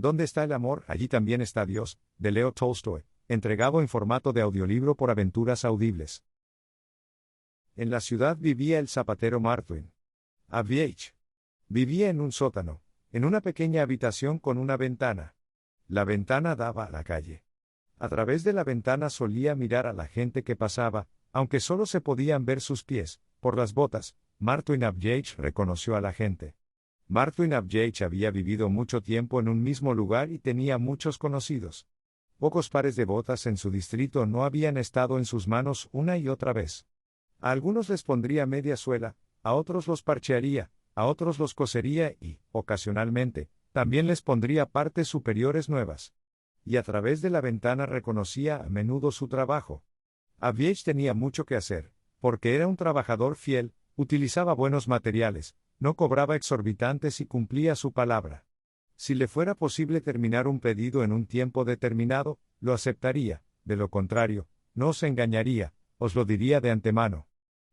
¿Dónde está el amor? Allí también está Dios, de Leo Tolstoy, entregado en formato de audiolibro por Aventuras Audibles. En la ciudad vivía el zapatero Martin Abdievich. Vivía en un sótano, en una pequeña habitación con una ventana. La ventana daba a la calle. A través de la ventana solía mirar a la gente que pasaba, aunque solo se podían ver sus pies, por las botas. Martin Abdievich reconoció a la gente. Martin Abdievich había vivido mucho tiempo en un mismo lugar y tenía muchos conocidos. Pocos pares de botas en su distrito no habían estado en sus manos una y otra vez. A algunos les pondría media suela, a otros los parchearía, a otros los cosería y, ocasionalmente, también les pondría partes superiores nuevas. Y a través de la ventana reconocía a menudo su trabajo. Abdievich tenía mucho que hacer, porque era un trabajador fiel, utilizaba buenos materiales, no cobraba exorbitantes y cumplía su palabra. Si le fuera posible terminar un pedido en un tiempo determinado, lo aceptaría, de lo contrario, no se engañaría, os lo diría de antemano.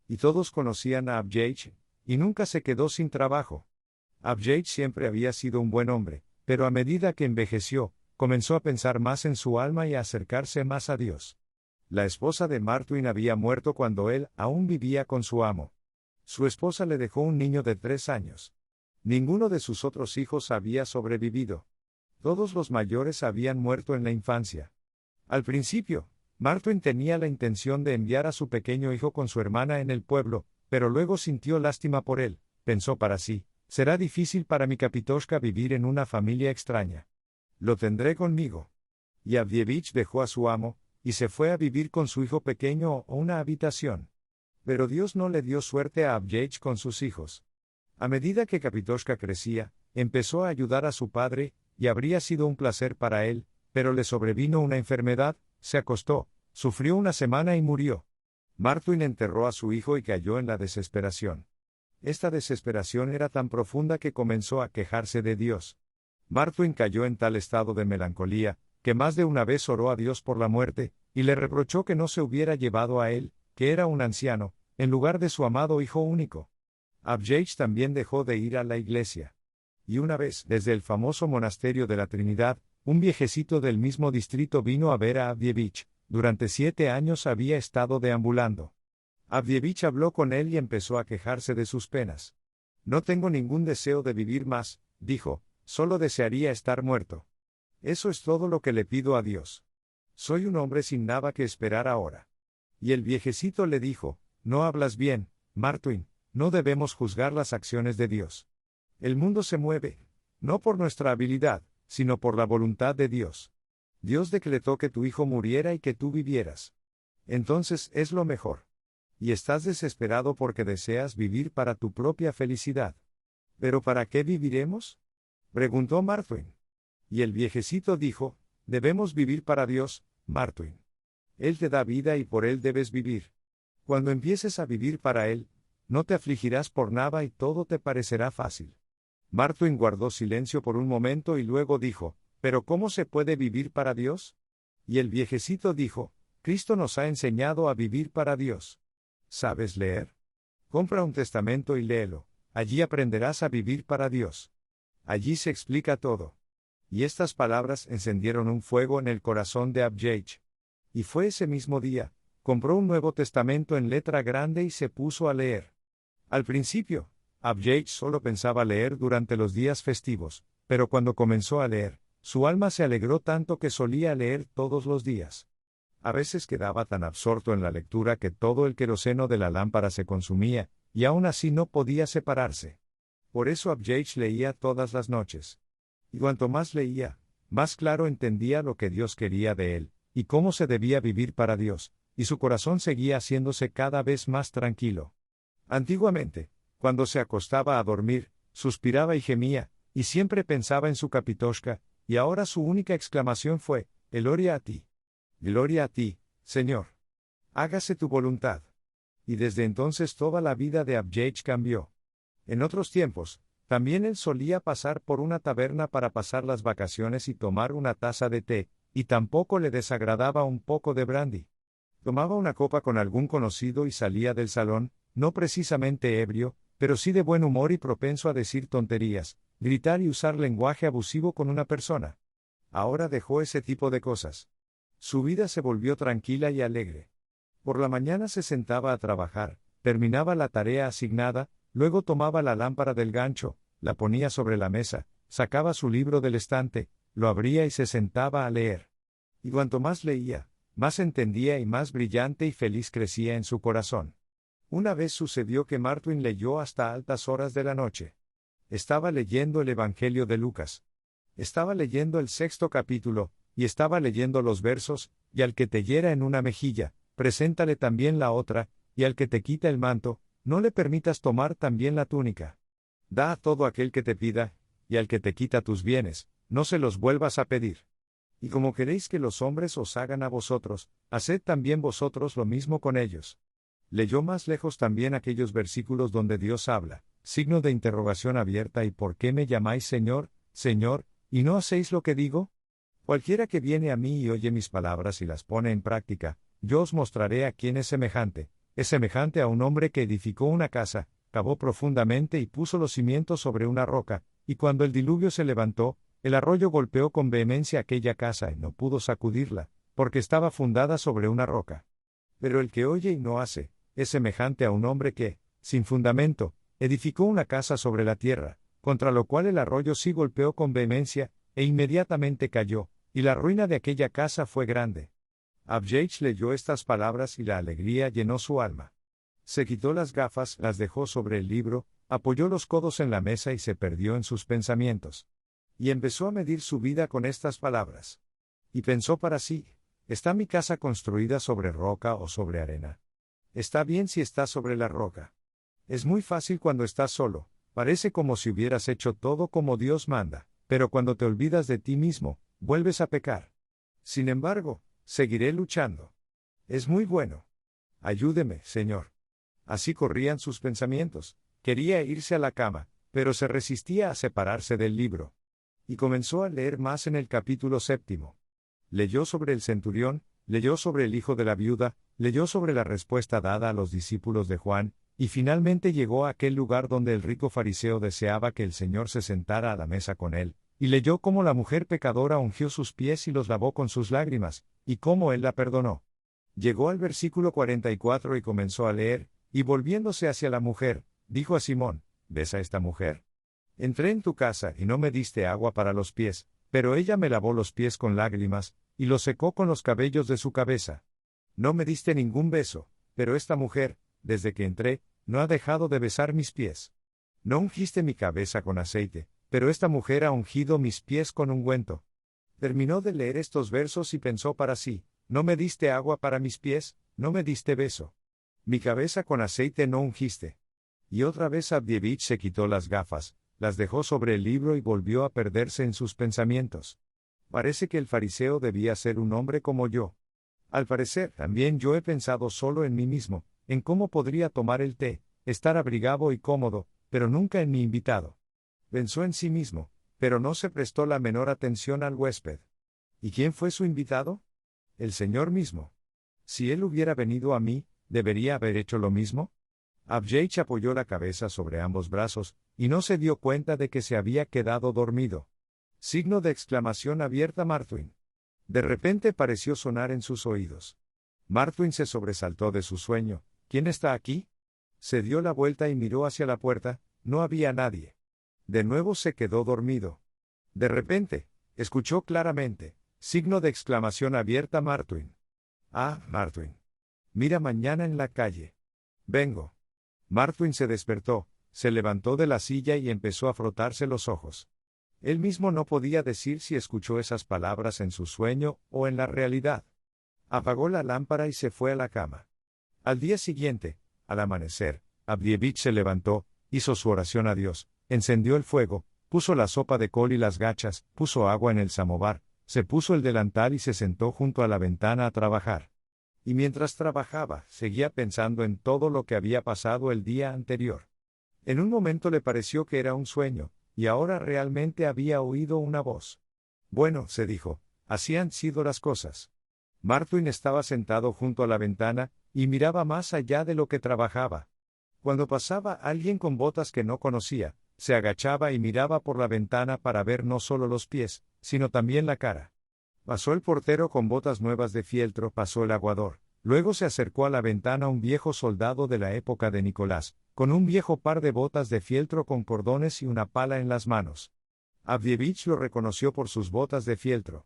Y todos conocían a Abdievich, y nunca se quedó sin trabajo. Abdievich siempre había sido un buen hombre, pero a medida que envejeció, comenzó a pensar más en su alma y a acercarse más a Dios. La esposa de Martin había muerto cuando él aún vivía con su amo. Su esposa le dejó un niño de 3 años. Ninguno de sus otros hijos había sobrevivido. Todos los mayores habían muerto en la infancia. Al principio, Martin tenía la intención de enviar a su pequeño hijo con su hermana en el pueblo, pero luego sintió lástima por él. Pensó para sí, será difícil para mi Kapitoshka vivir en una familia extraña. Lo tendré conmigo. Y Abdievich dejó a su amo, y se fue a vivir con su hijo pequeño a una habitación. Pero Dios no le dio suerte a Abdievich con sus hijos. A medida que Kapitoshka crecía, empezó a ayudar a su padre, y habría sido un placer para él, pero le sobrevino una enfermedad, se acostó, sufrió una semana y murió. Martin enterró a su hijo y cayó en la desesperación. Esta desesperación era tan profunda que comenzó a quejarse de Dios. Martin cayó en tal estado de melancolía, que más de una vez oró a Dios por la muerte, y le reprochó que no se hubiera llevado a él, que era un anciano, en lugar de su amado hijo único. Abdievich también dejó de ir a la iglesia. Y una vez, desde el famoso monasterio de la Trinidad, un viejecito del mismo distrito vino a ver a Abdievich. Durante 7 años había estado deambulando. Abdievich habló con él y empezó a quejarse de sus penas. No tengo ningún deseo de vivir más, dijo, solo desearía estar muerto. Eso es todo lo que le pido a Dios. Soy un hombre sin nada que esperar ahora. Y el viejecito le dijo, no hablas bien, Martin, no debemos juzgar las acciones de Dios. El mundo se mueve, no por nuestra habilidad, sino por la voluntad de Dios. Dios decretó que tu hijo muriera y que tú vivieras. Entonces es lo mejor. Y estás desesperado porque deseas vivir para tu propia felicidad. ¿Pero para qué viviremos? Preguntó Martin. Y el viejecito dijo, debemos vivir para Dios, Martin. Él te da vida y por Él debes vivir. Cuando empieces a vivir para Él, no te afligirás por nada y todo te parecerá fácil. Martin guardó silencio por un momento y luego dijo, ¿pero cómo se puede vivir para Dios? Y el viejecito dijo, Cristo nos ha enseñado a vivir para Dios. ¿Sabes leer? Compra un testamento y léelo, allí aprenderás a vivir para Dios. Allí se explica todo. Y estas palabras encendieron un fuego en el corazón de Abdievich. Y fue ese mismo día, compró un Nuevo Testamento en letra grande y se puso a leer. Al principio, Abdievich solo pensaba leer durante los días festivos, pero cuando comenzó a leer, su alma se alegró tanto que solía leer todos los días. A veces quedaba tan absorto en la lectura que todo el queroseno de la lámpara se consumía, y aún así no podía separarse. Por eso Abdievich leía todas las noches. Y cuanto más leía, más claro entendía lo que Dios quería de él, y cómo se debía vivir para Dios, y su corazón seguía haciéndose cada vez más tranquilo. Antiguamente, cuando se acostaba a dormir, suspiraba y gemía, y siempre pensaba en su Kapitoshka, y ahora su única exclamación fue, Gloria a ti. Gloria a ti, Señor. Hágase tu voluntad. Y desde entonces toda la vida de Abdievich cambió. En otros tiempos, también él solía pasar por una taberna para pasar las vacaciones y tomar una taza de té, y tampoco le desagradaba un poco de brandy. Tomaba una copa con algún conocido y salía del salón, no precisamente ebrio, pero sí de buen humor y propenso a decir tonterías, gritar y usar lenguaje abusivo con una persona. Ahora dejó ese tipo de cosas. Su vida se volvió tranquila y alegre. Por la mañana se sentaba a trabajar, terminaba la tarea asignada, luego tomaba la lámpara del gancho, la ponía sobre la mesa, sacaba su libro del estante, lo abría y se sentaba a leer. Y cuanto más leía, más entendía y más brillante y feliz crecía en su corazón. Una vez sucedió que Martwin leyó hasta altas horas de la noche. Estaba leyendo el Evangelio de Lucas. Estaba leyendo el 6º capítulo, y estaba leyendo los versos, y al que te hiera en una mejilla, preséntale también la otra, y al que te quita el manto, no le permitas tomar también la túnica. Da a todo aquel que te pida, y al que te quita tus bienes, no se los vuelvas a pedir. Y como queréis que los hombres os hagan a vosotros, haced también vosotros lo mismo con ellos. Leyó más lejos también aquellos versículos donde Dios habla, signo de interrogación abierta: ¿y por qué me llamáis Señor, Señor, y no hacéis lo que digo? Cualquiera que viene a mí y oye mis palabras y las pone en práctica, yo os mostraré a quién es semejante a un hombre que edificó una casa, cavó profundamente y puso los cimientos sobre una roca, y cuando el diluvio se levantó, el arroyo golpeó con vehemencia aquella casa y no pudo sacudirla, porque estaba fundada sobre una roca. Pero el que oye y no hace, es semejante a un hombre que, sin fundamento, edificó una casa sobre la tierra, contra lo cual el arroyo sí golpeó con vehemencia, e inmediatamente cayó, y la ruina de aquella casa fue grande. Abjage leyó estas palabras y la alegría llenó su alma. Se quitó las gafas, las dejó sobre el libro, apoyó los codos en la mesa y se perdió en sus pensamientos. Y empezó a medir su vida con estas palabras. Y pensó para sí: ¿está mi casa construida sobre roca o sobre arena? Está bien si está sobre la roca. Es muy fácil cuando estás solo, parece como si hubieras hecho todo como Dios manda, pero cuando te olvidas de ti mismo, vuelves a pecar. Sin embargo, seguiré luchando. Es muy bueno. Ayúdeme, Señor. Así corrían sus pensamientos. Quería irse a la cama, pero se resistía a separarse del libro. Y comenzó a leer más en el capítulo 7. Leyó sobre el centurión, leyó sobre el hijo de la viuda, leyó sobre la respuesta dada a los discípulos de Juan, y finalmente llegó a aquel lugar donde el rico fariseo deseaba que el Señor se sentara a la mesa con él, y leyó cómo la mujer pecadora ungió sus pies y los lavó con sus lágrimas, y cómo él la perdonó. Llegó al versículo 44 y comenzó a leer, y volviéndose hacia la mujer, dijo a Simón: ¿ves a esta mujer? Entré en tu casa y no me diste agua para los pies, pero ella me lavó los pies con lágrimas, y los secó con los cabellos de su cabeza. No me diste ningún beso, pero esta mujer, desde que entré, no ha dejado de besar mis pies. No ungiste mi cabeza con aceite, pero esta mujer ha ungido mis pies con ungüento. Terminó de leer estos versos y pensó para sí: no me diste agua para mis pies, no me diste beso. Mi cabeza con aceite no ungiste. Y otra vez Abdievich se quitó las gafas, las dejó sobre el libro y volvió a perderse en sus pensamientos. Parece que el fariseo debía ser un hombre como yo. Al parecer, también yo he pensado solo en mí mismo, en cómo podría tomar el té, estar abrigado y cómodo, pero nunca en mi invitado. Pensó en sí mismo, pero no se prestó la menor atención al huésped. ¿Y quién fue su invitado? El Señor mismo. Si él hubiera venido a mí, ¿debería haber hecho lo mismo? Abjage apoyó la cabeza sobre ambos brazos, y no se dio cuenta de que se había quedado dormido. Signo de exclamación abierta: Martwin. De repente pareció sonar en sus oídos. Martwin se sobresaltó de su sueño. ¿Quién está aquí? Se dio la vuelta y miró hacia la puerta, no había nadie. De nuevo se quedó dormido. De repente, escuchó claramente, signo de exclamación abierta: Martwin. Ah, Martwin. Mira mañana en la calle. Vengo. Martwin se despertó, se levantó de la silla y empezó a frotarse los ojos. Él mismo no podía decir si escuchó esas palabras en su sueño o en la realidad. Apagó la lámpara y se fue a la cama. Al día siguiente, al amanecer, Abdievich se levantó, hizo su oración a Dios, encendió el fuego, puso la sopa de col y las gachas, puso agua en el samovar, se puso el delantal y se sentó junto a la ventana a trabajar. Y mientras trabajaba, seguía pensando en todo lo que había pasado el día anterior. En un momento le pareció que era un sueño, y ahora realmente había oído una voz. Bueno, se dijo, así han sido las cosas. Martwin estaba sentado junto a la ventana, y miraba más allá de lo que trabajaba. Cuando pasaba alguien con botas que no conocía, Se agachaba y miraba por la ventana para ver no solo los pies, sino también la cara. Pasó el portero con botas nuevas de fieltro, pasó el aguador. Luego se acercó a la ventana un viejo soldado de la época de Nicolás, con un viejo par de botas de fieltro con cordones y una pala en las manos. Avdievich lo reconoció por sus botas de fieltro.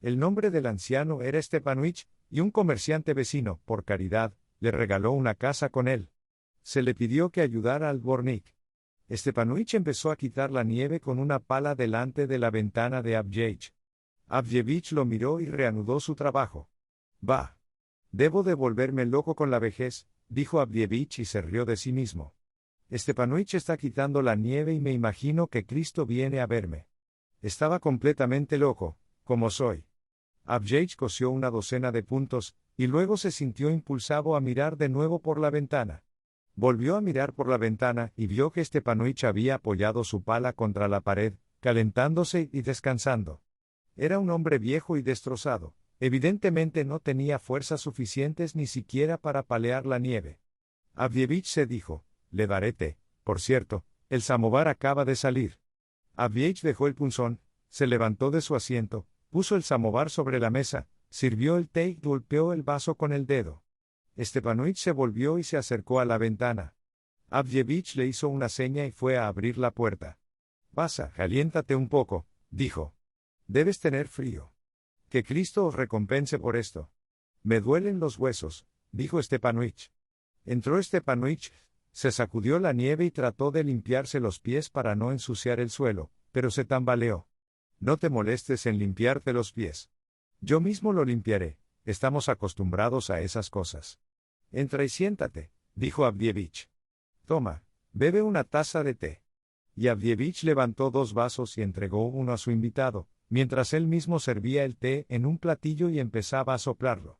El nombre del anciano era Stepanuich, y un comerciante vecino, por caridad, le regaló una casa con él. Se le pidió que ayudara al dvornik. Stepanuich empezó a quitar la nieve con una pala delante de la ventana de Avdievich. Avdievich lo miró y reanudó su trabajo. «Bah. Debo de volverme loco con la vejez», dijo Avdievich y se rió de sí mismo. «Stepanuich está quitando la nieve y me imagino que Cristo viene a verme. Estaba completamente loco, como soy». Avdievich cosió una docena de puntos, y luego se sintió impulsado a mirar de nuevo por la ventana. Volvió a mirar por la ventana y vio que Stepanuich había apoyado su pala contra la pared, calentándose y descansando. Era un hombre viejo y destrozado. Evidentemente no tenía fuerzas suficientes ni siquiera para palear la nieve. Avdievich se dijo: «Le daré té. Por cierto, el samovar acaba de salir». Avdievich dejó el punzón, se levantó de su asiento, puso el samovar sobre la mesa, sirvió el té y golpeó el vaso con el dedo. Stepanuich se volvió y se acercó a la ventana. Avdievich le hizo una seña y fue a abrir la puerta. «Pasa, caliéntate un poco», dijo. «Debes tener frío. Que Cristo os recompense por esto». «Me duelen los huesos», dijo Stepanuich. Entró Stepanuich, se sacudió la nieve y trató de limpiarse los pies para no ensuciar el suelo, pero se tambaleó. «No te molestes en limpiarte los pies. Yo mismo lo limpiaré, estamos acostumbrados a esas cosas». «Entra y siéntate», dijo Avdievich. «Toma, bebe una taza de té». Y Avdievich levantó 2 vasos y entregó uno a su invitado, mientras él mismo servía el té en un platillo y empezaba a soplarlo.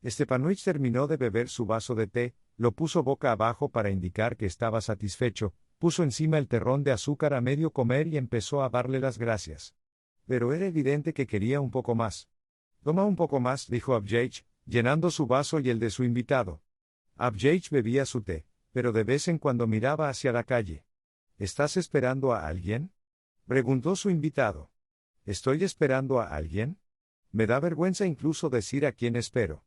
Stepanuich terminó de beber su vaso de té, lo puso boca abajo para indicar que estaba satisfecho, puso encima el terrón de azúcar a medio comer y empezó a darle las gracias. Pero era evidente que quería un poco más. «Toma un poco más», dijo Avdievich, llenando su vaso y el de su invitado. Avdievich bebía su té, pero de vez en cuando miraba hacia la calle. «¿Estás esperando a alguien?», preguntó su invitado. «¿Estoy esperando a alguien? Me da vergüenza incluso decir a quién espero.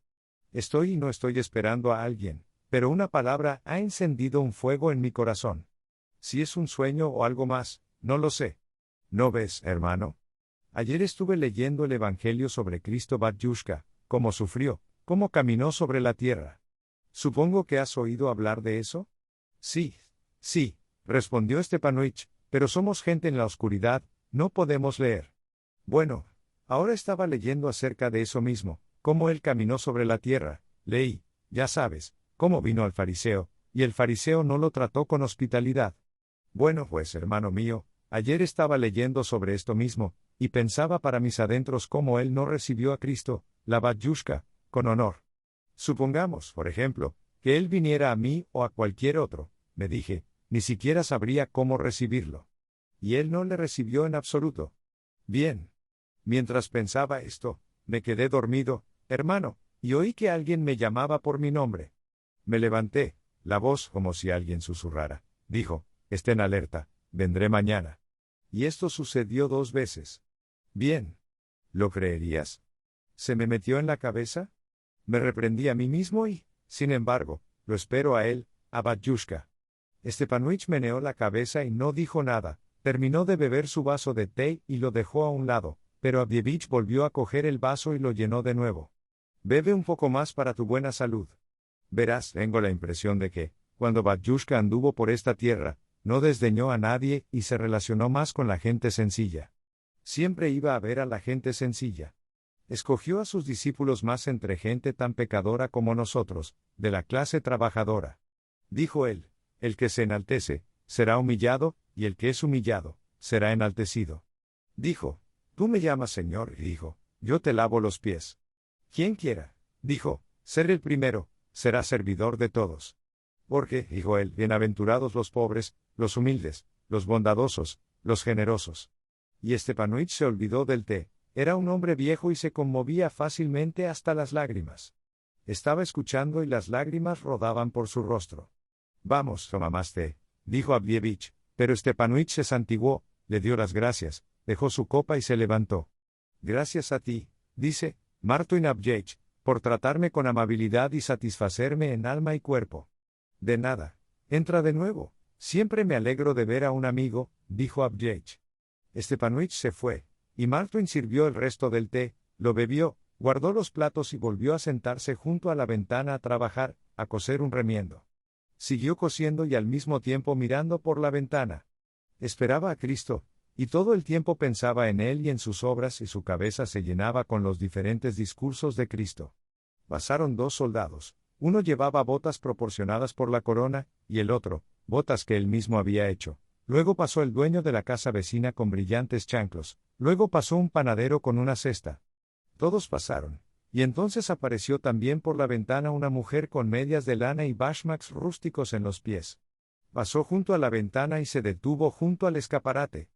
Estoy y no estoy esperando a alguien, pero una palabra ha encendido un fuego en mi corazón. Si es un sueño o algo más, no lo sé. ¿No ves, hermano? Ayer estuve leyendo el Evangelio sobre Cristo Batyushka, cómo sufrió, cómo caminó sobre la tierra. Supongo que has oído hablar de eso». «Sí, sí», respondió Stepanuich, «pero somos gente en la oscuridad, no podemos leer». «Bueno, ahora estaba leyendo acerca de eso mismo, cómo él caminó sobre la tierra. Leí, ya sabes, cómo vino al fariseo, y el fariseo no lo trató con hospitalidad. Bueno pues, hermano mío, ayer estaba leyendo sobre esto mismo, y pensaba para mis adentros cómo él no recibió a Cristo, la Batyushka, con honor. Supongamos, por ejemplo, que él viniera a mí o a cualquier otro, me dije, ni siquiera sabría cómo recibirlo. Y él no le recibió en absoluto. Bien. Mientras pensaba esto, me quedé dormido, hermano, y oí que alguien me llamaba por mi nombre. Me levanté, la voz como si alguien susurrara, dijo: «Estén alerta, vendré mañana». Y esto sucedió 2 veces. Bien. ¿Lo creerías? ¿Se me metió en la cabeza? Me reprendí a mí mismo y, sin embargo, lo espero a él, a Batyushka. Stepanuich meneó la cabeza y no dijo nada, terminó de beber su vaso de té y lo dejó a un lado, pero Avdievich volvió a coger el vaso y lo llenó de nuevo. «Bebe un poco más para tu buena salud. Verás, tengo la impresión de que, cuando Batyushka anduvo por esta tierra, no desdeñó a nadie y se relacionó más con la gente sencilla. Siempre iba a ver a la gente sencilla. Escogió a sus discípulos más entre gente tan pecadora como nosotros, de la clase trabajadora. Dijo él: el que se enaltece, será humillado, y el que es humillado, será enaltecido. Dijo: tú me llamas Señor, y dijo: yo te lavo los pies. Quien quiera, dijo, ser el primero, será servidor de todos. Porque, dijo él, bienaventurados los pobres, los humildes, los bondadosos, los generosos. Y Stepanuich se olvidó del té, era un hombre viejo y se conmovía fácilmente hasta las lágrimas. Estaba escuchando y las lágrimas rodaban por su rostro. Vamos, toma más té, dijo Avdievich, Pero Stepanuich se santiguó, le dio las gracias, dejó su copa y se levantó. Gracias a ti, dice, Martin Abjech, por tratarme con amabilidad y satisfacerme en alma y cuerpo. De nada. Entra de nuevo. Siempre me alegro de ver a un amigo, dijo Abjech. Stepanuich se fue, y Martin sirvió el resto del té, lo bebió, guardó los platos y volvió a sentarse junto a la ventana a trabajar, a coser un remiendo. Siguió cosiendo y al mismo tiempo mirando por la ventana. Esperaba a Cristo, y todo el tiempo pensaba en él y en sus obras y su cabeza se llenaba con los diferentes discursos de Cristo. Pasaron 2 soldados, uno llevaba botas proporcionadas por la corona, y el otro, botas que él mismo había hecho. Luego pasó el dueño de la casa vecina con brillantes chanclos, luego pasó un panadero con una cesta. Todos pasaron, y entonces apareció también por la ventana una mujer con medias de lana y bashmaks rústicos en los pies. Pasó junto a la ventana y se detuvo junto al escaparate.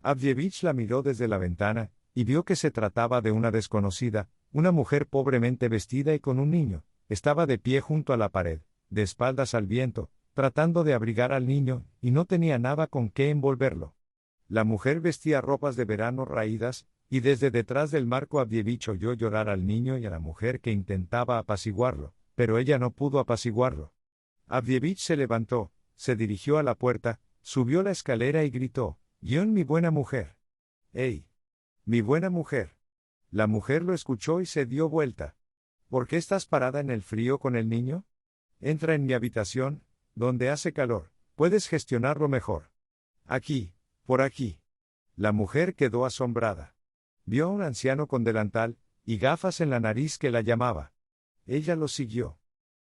Abjevich la miró desde la ventana, y vio que se trataba de una desconocida, una mujer pobremente vestida y con un niño. Estaba de pie junto a la pared, de espaldas al viento, tratando de abrigar al niño, y no tenía nada con qué envolverlo. La mujer vestía ropas de verano raídas, y desde detrás del marco Abjevich oyó llorar al niño y a la mujer que intentaba apaciguarlo, pero ella no pudo apaciguarlo. Abjevich se levantó, se dirigió a la puerta, subió la escalera y gritó, mi buena mujer. ¡Ey! Mi buena mujer. La mujer lo escuchó y se dio vuelta. ¿Por qué estás parada en el frío con el niño? Entra en mi habitación, donde hace calor, puedes gestionarlo mejor. Aquí, por aquí. La mujer quedó asombrada. Vio a un anciano con delantal y gafas en la nariz que la llamaba. Ella lo siguió.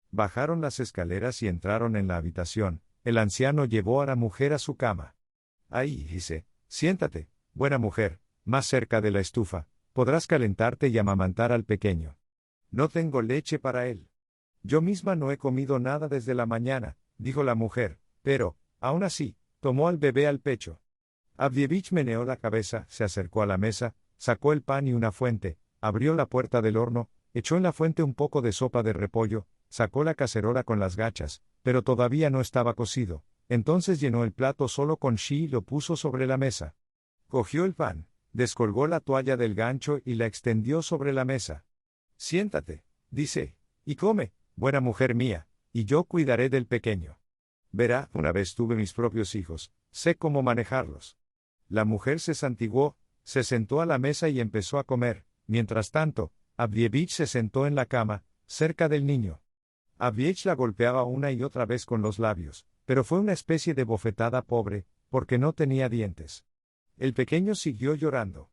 Bajaron las escaleras y entraron en la habitación. El anciano llevó a la mujer a su cama. Ahí, dice, siéntate, buena mujer, más cerca de la estufa, podrás calentarte y amamantar al pequeño. No tengo leche para él. Yo misma no he comido nada desde la mañana, dijo la mujer, pero, aún así, tomó al bebé al pecho. Abjevich meneó la cabeza, se acercó a la mesa, sacó el pan y una fuente, abrió la puerta del horno, echó en la fuente un poco de sopa de repollo, sacó la cacerola con las gachas, pero todavía no estaba cocido. Entonces llenó el plato solo con shi y lo puso sobre la mesa. Cogió el pan, descolgó la toalla del gancho y la extendió sobre la mesa. Siéntate, dice, y come, buena mujer mía, y yo cuidaré del pequeño. Verá, una vez tuve mis propios hijos, sé cómo manejarlos. La mujer se santiguó, se sentó a la mesa y empezó a comer. Mientras tanto, Abjevich se sentó en la cama, cerca del niño. Abjevich la golpeaba una y otra vez con los labios, pero fue una especie de bofetada pobre, porque no tenía dientes. El pequeño siguió llorando.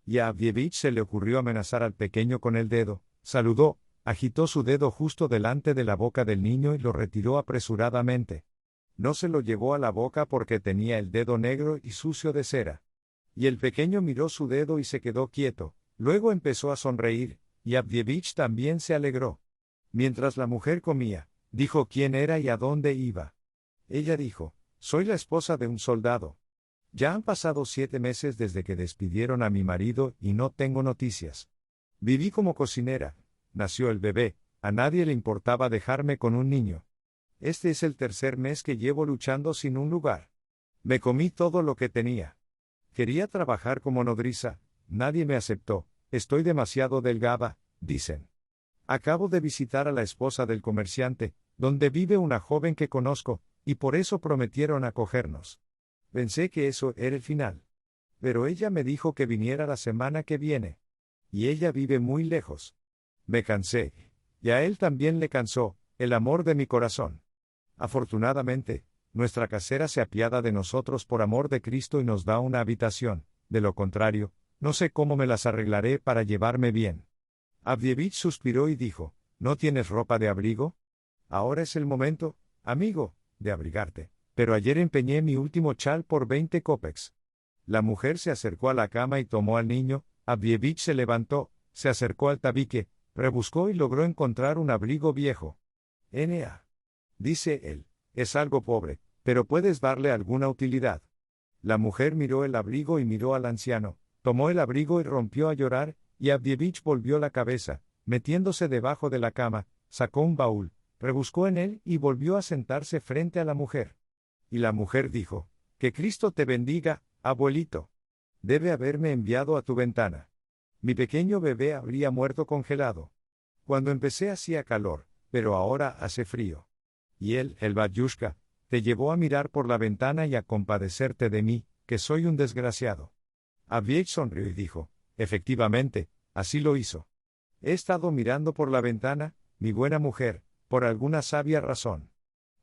Y a Abjevich se le ocurrió amenazar al pequeño con el dedo, saludó, agitó su dedo justo delante de la boca del niño y lo retiró apresuradamente. No se lo llevó a la boca porque tenía el dedo negro y sucio de cera. Y el pequeño miró su dedo y se quedó quieto, luego empezó a sonreír, y Abjevich también se alegró. Mientras la mujer comía, dijo quién era y a dónde iba. Ella dijo, soy la esposa de un soldado. Ya han pasado 7 meses desde que despidieron a mi marido y no tengo noticias. Viví como cocinera, nació el bebé, a nadie le importaba dejarme con un niño. Este es el 3er mes que llevo luchando sin un lugar. Me comí todo lo que tenía. Quería trabajar como nodriza, nadie me aceptó, estoy demasiado delgada, dicen. Acabo de visitar a la esposa del comerciante, donde vive una joven que conozco, y por eso prometieron acogernos. Pensé que eso era el final. Pero ella me dijo que viniera la semana que viene. Y ella vive muy lejos. Me cansé. Y a él también le cansó, el amor de mi corazón. Afortunadamente, nuestra casera se apiada de nosotros por amor de Cristo y nos da una habitación, de lo contrario, no sé cómo me las arreglaré para llevarme bien. Abjevich suspiró y dijo, ¿no tienes ropa de abrigo? Ahora es el momento, amigo, de abrigarte, pero ayer empeñé mi último chal por 20 kopecks. La mujer se acercó a la cama y tomó al niño. Abjevich se levantó, se acercó al tabique, rebuscó y logró encontrar un abrigo viejo. N.A. dice él, es algo pobre, pero puedes darle alguna utilidad. La mujer miró el abrigo y miró al anciano, tomó el abrigo y rompió a llorar, y Abjevich volvió la cabeza, metiéndose debajo de la cama, sacó un baúl, rebuscó en él y volvió a sentarse frente a la mujer. Y la mujer dijo, Que Cristo te bendiga, abuelito. Debe haberme enviado a tu ventana. Mi pequeño bebé habría muerto congelado. Cuando empecé hacía calor, pero ahora hace frío. Y él, el batyushka, te llevó a mirar por la ventana y a compadecerte de mí, que soy un desgraciado. Aviech sonrió y dijo, efectivamente, así lo hizo. He estado mirando por la ventana, mi buena mujer, por alguna sabia razón.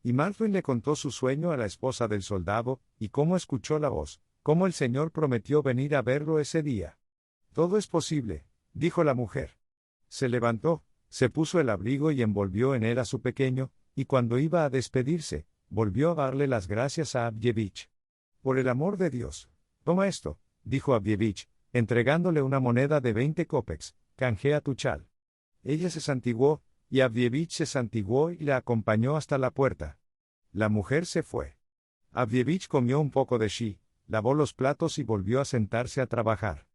Y Martwin le contó su sueño a la esposa del soldado, y cómo escuchó la voz, cómo el Señor prometió venir a verlo ese día. Todo es posible, dijo la mujer. Se levantó, se puso el abrigo y envolvió en él a su pequeño, y cuando iba a despedirse, volvió a darle las gracias a Abdievich. Por el amor de Dios, toma esto, dijo Abdievich, entregándole una moneda de 20 kopecks, canjea tu chal. Ella se santiguó, y Abdievich se santiguó y la acompañó hasta la puerta. La mujer se fue. Abdievich comió un poco de shi, lavó los platos y volvió a sentarse a trabajar.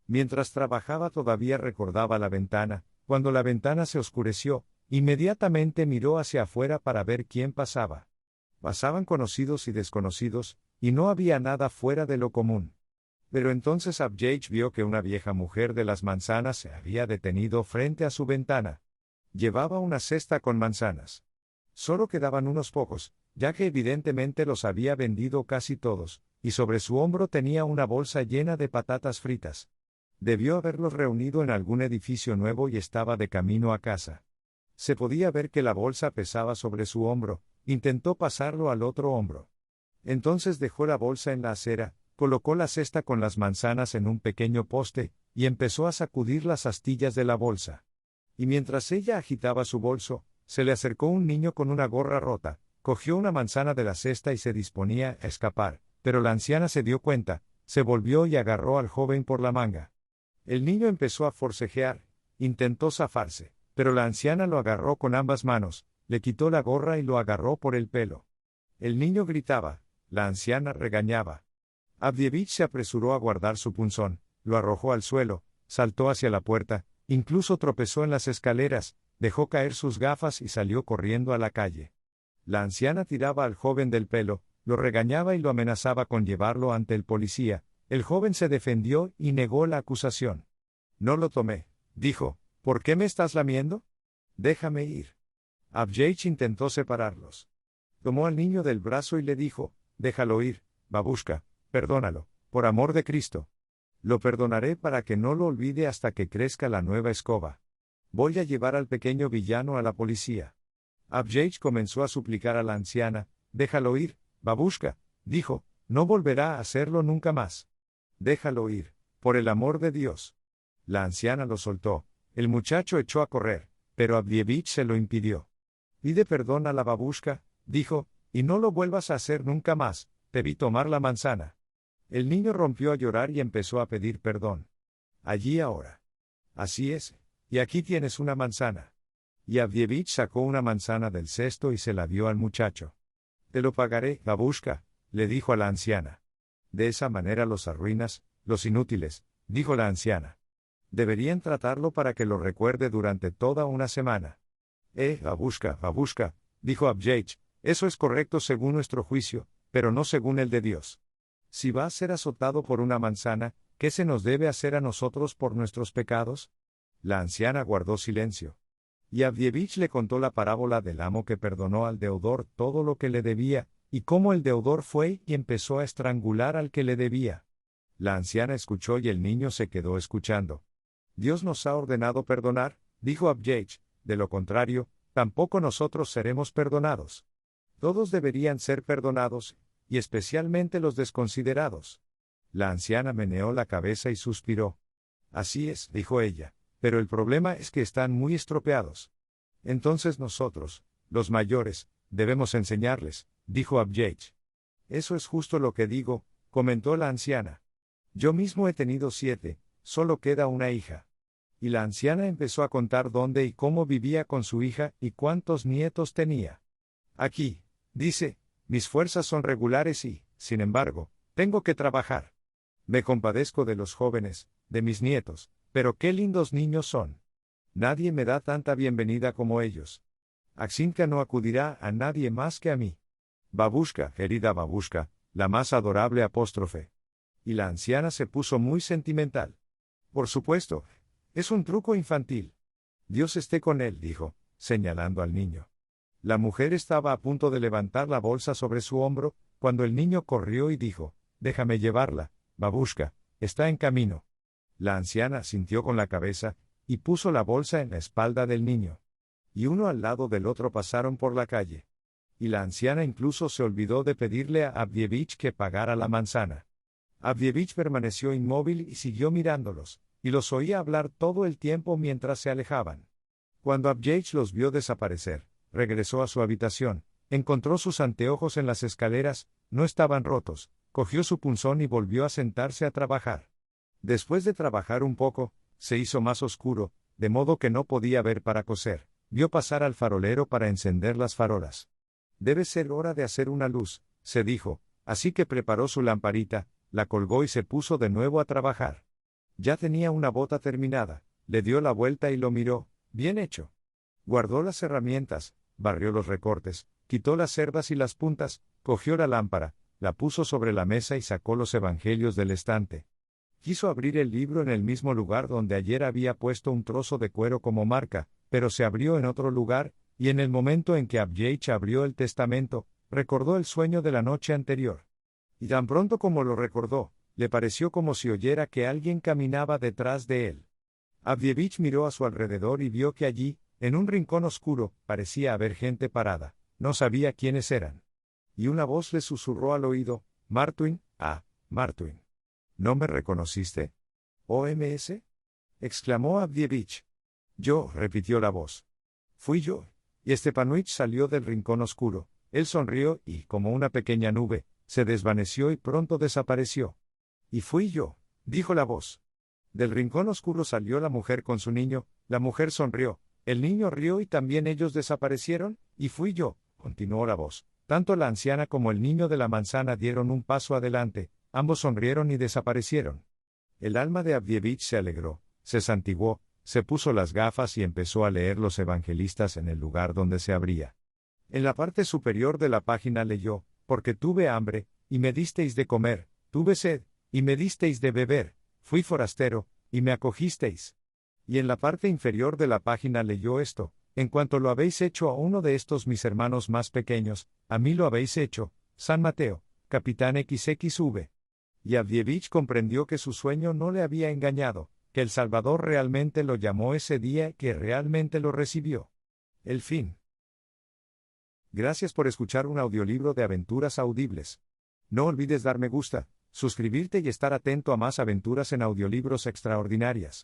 Mientras trabajaba todavía recordaba la ventana. Cuando la ventana se oscureció, inmediatamente miró hacia afuera para ver quién pasaba. Pasaban conocidos y desconocidos, y no había nada fuera de lo común. Pero entonces Abdievich vio que una vieja mujer de las manzanas se había detenido frente a su ventana. Llevaba una cesta con manzanas. Solo quedaban unos pocos, ya que evidentemente los había vendido casi todos, y sobre su hombro tenía una bolsa llena de patatas fritas. Debió haberlos reunido en algún edificio nuevo y estaba de camino a casa. Se podía ver que la bolsa pesaba sobre su hombro, intentó pasarlo al otro hombro. Entonces dejó la bolsa en la acera, colocó la cesta con las manzanas en un pequeño poste, y empezó a sacudir las astillas de la bolsa. Y mientras ella agitaba su bolso, se le acercó un niño con una gorra rota, cogió una manzana de la cesta y se disponía a escapar, pero la anciana se dio cuenta, se volvió y agarró al joven por la manga. El niño empezó a forcejear, intentó zafarse, pero la anciana lo agarró con ambas manos, le quitó la gorra y lo agarró por el pelo. El niño gritaba, la anciana regañaba. Abdievich se apresuró a guardar su punzón, lo arrojó al suelo, saltó hacia la puerta, incluso tropezó en las escaleras, dejó caer sus gafas y salió corriendo a la calle. La anciana tiraba al joven del pelo, lo regañaba y lo amenazaba con llevarlo ante el policía. El joven se defendió y negó la acusación. No lo tomé, dijo, ¿por qué me estás lamiendo? Déjame ir. Abdievich intentó separarlos. Tomó al niño del brazo y le dijo, déjalo ir, babushka, perdónalo, por amor de Cristo. Lo perdonaré para que no lo olvide hasta que crezca la nueva escoba. Voy a llevar al pequeño villano a la policía. Abdievich comenzó a suplicar a la anciana, déjalo ir, babushka, dijo, no volverá a hacerlo nunca más. Déjalo ir, por el amor de Dios. La anciana lo soltó, el muchacho echó a correr, pero Abdievich se lo impidió. Pide perdón a la babushka, dijo, y no lo vuelvas a hacer nunca más, te vi tomar la manzana. El niño rompió a llorar y empezó a pedir perdón. Allí ahora. Así es, y aquí tienes una manzana. Y Abdievich sacó una manzana del cesto y se la dio al muchacho. Te lo pagaré, babushka, le dijo a la anciana. De esa manera los arruinas, los inútiles, dijo la anciana. Deberían tratarlo para que lo recuerde durante toda una semana. Babushka, dijo Abdievich, eso es correcto según nuestro juicio, pero no según el de Dios. Si va a ser azotado por una manzana, ¿qué se nos debe hacer a nosotros por nuestros pecados? La anciana guardó silencio. Y Abdievich le contó la parábola del amo que perdonó al deudor todo lo que le debía, y cómo el deudor fue y empezó a estrangular al que le debía. La anciana escuchó y el niño se quedó escuchando. Dios nos ha ordenado perdonar, dijo Abdievich, de lo contrario, tampoco nosotros seremos perdonados. Todos deberían ser perdonados, y especialmente los desconsiderados. La anciana meneó la cabeza y suspiró. Así es, dijo ella, pero el problema es que están muy estropeados. Entonces nosotros, los mayores, debemos enseñarles, dijo Abdievich. Eso es justo lo que digo, comentó la anciana. Yo mismo he tenido 7, solo queda una hija. Y la anciana empezó a contar dónde y cómo vivía con su hija y cuántos nietos tenía. Aquí, dice, mis fuerzas son regulares y, sin embargo, tengo que trabajar. Me compadezco de los jóvenes, de mis nietos, pero qué lindos niños son. Nadie me da tanta bienvenida como ellos. Aksinka no acudirá a nadie más que a mí. Babushka, querida babushka, La más adorable apóstrofe. Y la anciana se puso muy sentimental. Por supuesto, es un truco infantil. Dios esté con él, dijo, señalando al niño. La mujer estaba a punto de levantar la bolsa sobre su hombro, cuando el niño corrió y dijo, déjame llevarla, babushka, está en camino. La anciana asintió con la cabeza, y puso la bolsa en la espalda del niño. Y uno al lado del otro pasaron por la calle. Y la anciana incluso se olvidó de pedirle a Abdievich que pagara la manzana. Abdievich permaneció inmóvil y siguió mirándolos, y los oía hablar todo el tiempo mientras se alejaban. Cuando Abdievich los vio desaparecer, regresó a su habitación, encontró sus anteojos en las escaleras, no estaban rotos, cogió su punzón y volvió a sentarse a trabajar. Después de trabajar un poco, se hizo más oscuro, de modo que no podía ver para coser. Vio pasar al farolero para encender las farolas. Debe ser hora de hacer una luz, se dijo, así que preparó su lamparita, la colgó y se puso de nuevo a trabajar. Ya tenía una bota terminada, le dio la vuelta y lo miró, bien hecho. Guardó las herramientas, barrió los recortes, quitó las cerdas y las puntas, cogió la lámpara, la puso sobre la mesa y sacó los evangelios del estante. Quiso abrir el libro en el mismo lugar donde ayer había puesto un trozo de cuero como marca, pero se abrió en otro lugar, y en el momento en que Abdievich abrió el testamento, recordó el sueño de la noche anterior. Y tan pronto como lo recordó, le pareció como si oyera que alguien caminaba detrás de él. Abdievich miró a su alrededor y vio que allí, en un rincón oscuro, parecía haber gente parada, no sabía quiénes eran. Y una voz le susurró al oído, Martuin, Martuin. ¿No me reconociste? ¿OMS? Exclamó Abdievich. Yo, repitió la voz. Fui yo. Y Stepanuich salió del rincón oscuro, él sonrió y, como una pequeña nube, se desvaneció y pronto desapareció. Y fui yo, dijo la voz. Del rincón oscuro salió la mujer con su niño, la mujer sonrió, el niño rió y también ellos desaparecieron, y fui yo, continuó la voz. Tanto la anciana como el niño de la manzana dieron un paso adelante, ambos sonrieron y desaparecieron. El alma de Abdievich se alegró, se santiguó, se puso las gafas y empezó a leer los evangelistas en el lugar donde se abría. En la parte superior de la página leyó, porque tuve hambre, y me disteis de comer, tuve sed, y me disteis de beber, fui forastero, y me acogisteis. Y en la parte inferior de la página leyó esto, en cuanto lo habéis hecho a uno de estos mis hermanos más pequeños, a mí lo habéis hecho, San Mateo, capitán XXV. Y Abdievich comprendió que su sueño no le había engañado, que el Salvador realmente lo llamó ese día y que realmente lo recibió. El fin. Gracias por escuchar un audiolibro de Aventuras Audibles. No olvides dar me gusta, suscribirte y estar atento a más aventuras en audiolibros extraordinarias.